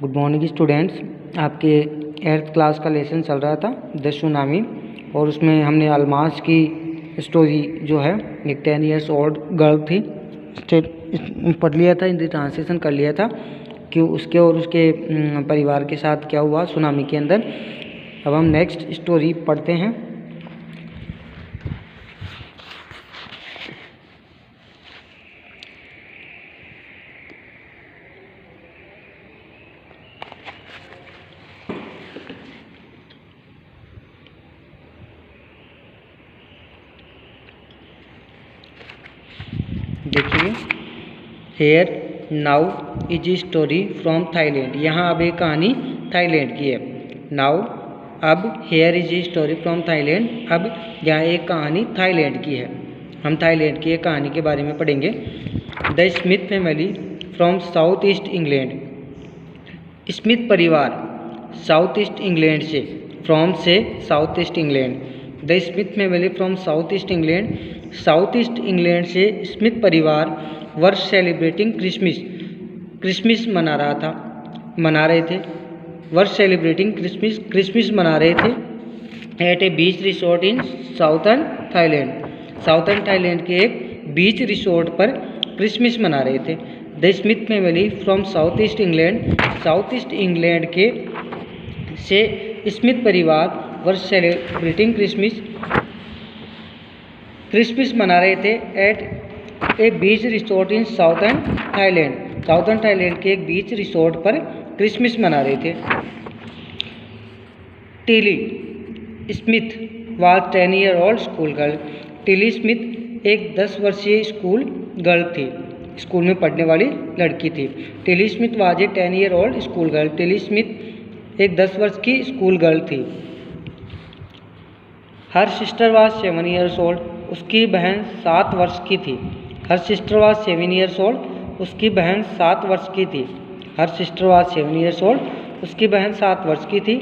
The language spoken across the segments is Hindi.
Good morning students. आपके 8th क्लास का लेसन चल रहा था द सुनामी, और उसमें हमने अलमास की स्टोरी जो है एक 10 years ओल्ड गर्ल थी पढ़ लिया था, हिंदी ट्रांसलेशन कर लिया था कि उसके और उसके परिवार के साथ क्या हुआ सुनामी के अंदर। अब हम नेक्स्ट स्टोरी पढ़ते हैं। देखिए, here now is a story from Thailand. यहाँ अब एक कहानी थाईलैंड की है। नाउ अब here is a story from Thailand. अब यहाँ एक कहानी थाईलैंड की है। हम थाईलैंड की एक कहानी के बारे में पढ़ेंगे। The Smith family from south east England. Smith परिवार साउथ ईस्ट इंग्लैंड से, फ्रॉम से south east England. The Smith family from south east England, south east England से स्मिथ परिवार वर सेलिब्रेटिंग क्रिसमस मना रहे थे। वर सेलिब्रेटिंग क्रिसमस मना रहे थे at a beach resort in southern Thailand. Southern Thailand के एक बीच रिसोर्ट पर क्रिसमस मना रहे थे। The Smith family from south east England, south east England के से स्मिथ परिवार वर सेलिब्रेटिंग क्रिसमस मना रहे थे at a beach resort in southern Thailand. Southern Thailand के एक बीच रिसोर्ट पर क्रिसमस मना रहे थे। Tilly Smith was 10 year old school girl. Tilly Smith एक 10 वर्षीय स्कूल गर्ल थी, स्कूल में पढ़ने वाली लड़की थी। Tilly Smith was a 10 year old school girl. Tilly Smith एक 10 वर्ष की स्कूल गर्ल थी। Her sister was 7 years old, उसकी बहन 7 वर्ष की थी। Her sister was 7 years old, उसकी बहन 7 वर्ष की थी। Her sister was 7 years old, उसकी बहन 7 वर्ष की थी।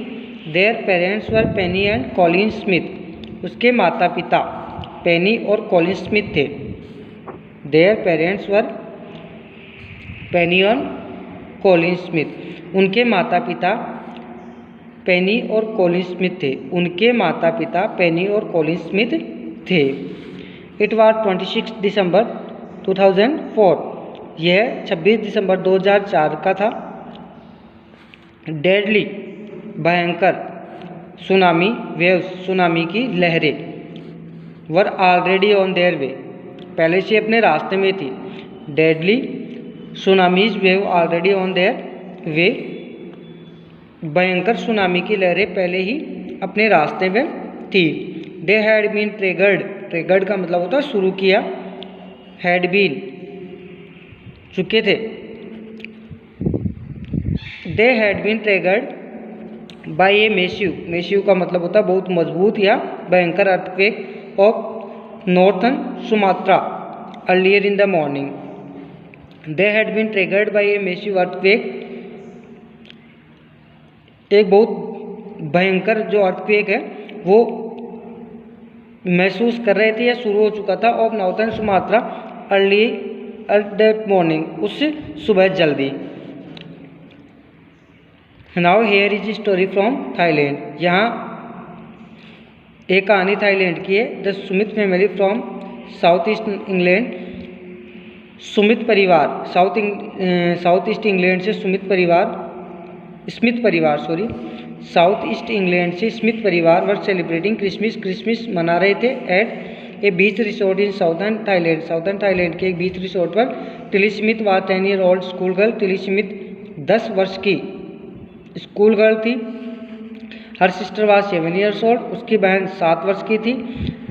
Their parents were Penney and Colin Smith, उसके माता पिता पेनी और कॉलिन स्मिथ थे। देयर पेरेंट्स वर पेनी और कॉलिन स्मिथ, उनके माता पिता पेनी और कॉलिन स्मिथ थे। उनके माता पिता पेनी और कॉलिन स्मिथ थे। इट वाज 26 दिसंबर 2004, यह 26 दिसंबर 2004 का था। डेडली भयंकर सुनामी वेव्स, सुनामी की लहरें were already on their way, पहले से अपने रास्ते में थी। Deadly tsunamis wave already on their way, भयंकर सुनामी की लहरें पहले ही अपने रास्ते में थी। दे हैड बीन ट्रिगर्ड का मतलब होता है शुरू किया, हैड बीन चुके थे। They had been triggered by a massive का मतलब होता है बहुत मजबूत या भयंकर earthquake off northern Sumatra earlier in the morning. They had been triggered by a massive earthquake, एक बहुत भयंकर जो अर्थक्वेक है वो महसूस कर रहे थे या शुरू हो चुका था। Off northern Sumatra early that morning, उस सुबह जल्दी। Now here is story from Thailand, यहाँ एक कहानी थाईलैंड की है। The Smith family from south east England, Smith परिवार साउथ ईस्ट इंग्लैंड से स्मिथ परिवार साउथ ईस्ट इंग्लैंड से स्मिथ परिवार वर सेलिब्रेटिंग क्रिसमस मना रहे थे at a beach resort in southern Thailand. Southern Thailand के एक बीच रिसोर्ट पर। Tilly Smith was 10 year old school girl. Tilly Smith 10 वर्ष की स्कूल गर्ल थी। Her sister was 7 years old, उसकी बहन 7 वर्ष की थी।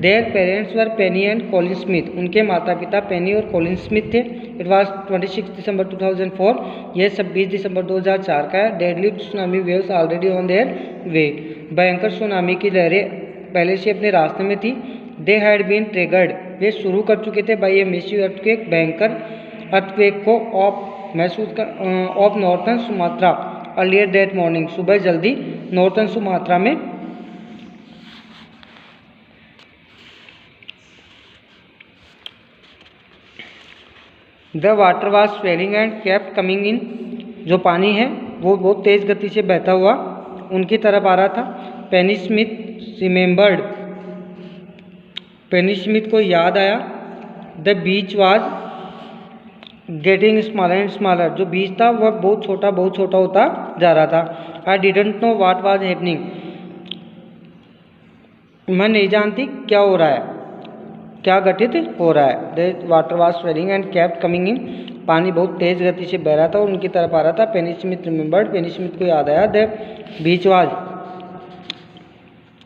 Their parents were Penney and Colin Smith, उनके माता पिता पेनी और कॉलिन स्मिथ थे। इट वाज 26 दिसंबर 2004, यह 26 दिसंबर 2004 का है। Deadly tsunami waves already on their way, भयंकर सुनामी की लहरें पहले से अपने रास्ते में थी। दे हैड बीन ट्रिगर्ड, वे शुरू कर चुके थे बाय ए मेसिव अर्थक्वेक, भयंकर अर्थक्वेक को of northern Sumatra earlier that morning, सुबह जल्दी नॉर्थन सुमात्रा में। The water was swelling and kept coming in, जो पानी है वो बहुत तेज़ गति से बहता हुआ उनकी तरफ आ रहा था। पेनी स्मिथ रिमेंबर्ड, पेनी स्मिथ को याद आया, the beach was getting smaller and smaller, जो बीच था वह बहुत छोटा होता जा रहा था। I didn't know what was happening, मैं नहीं जानती क्या हो रहा है, क्या घटित हो रहा है। The water was swelling and kept coming in, पानी बहुत तेज गति से बह रहा था और उनकी तरफ आ रहा था। पेनी स्मिथ रिमेंबर्ड, पेनी स्मिथ को याद आया, the beach was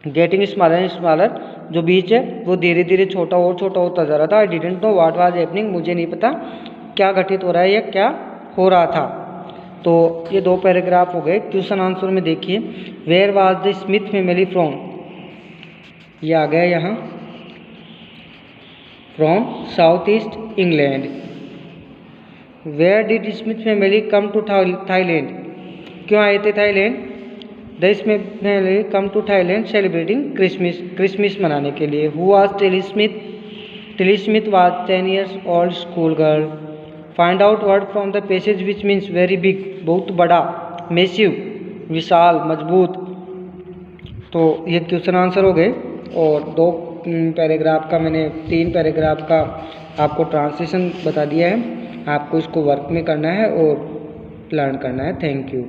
getting smaller and smaller, जो बीच है वो धीरे धीरे छोटा होता जा रहा था। I didn't know what was happening, मुझे नहीं पता क्या घटित हो रहा है या क्या हो रहा था। तो ये 2 पैराग्राफ हो गए। क्वेश्चन आंसर में देखिए, where was the Smith family from, ये आ गया यहाँ, from south east England. Where did Smith family come to Thailand, क्यों आए थे Thailand. The Smith family come to Thailand celebrating Christmas मनाने के लिए। Who was Tilly Smith, Tilly Smith was 10 years old school girl। Find out word from the passage which means very big, बहुत बड़ा, मैसिव विशाल, मजबूत। तो ये क्वेश्चन आंसर हो गए और 2 पैराग्राफ का मैंने 3 पैराग्राफ का आपको ट्रांसलेशन बता दिया है। आपको इसको वर्क में करना है और लर्न करना है। Thank you.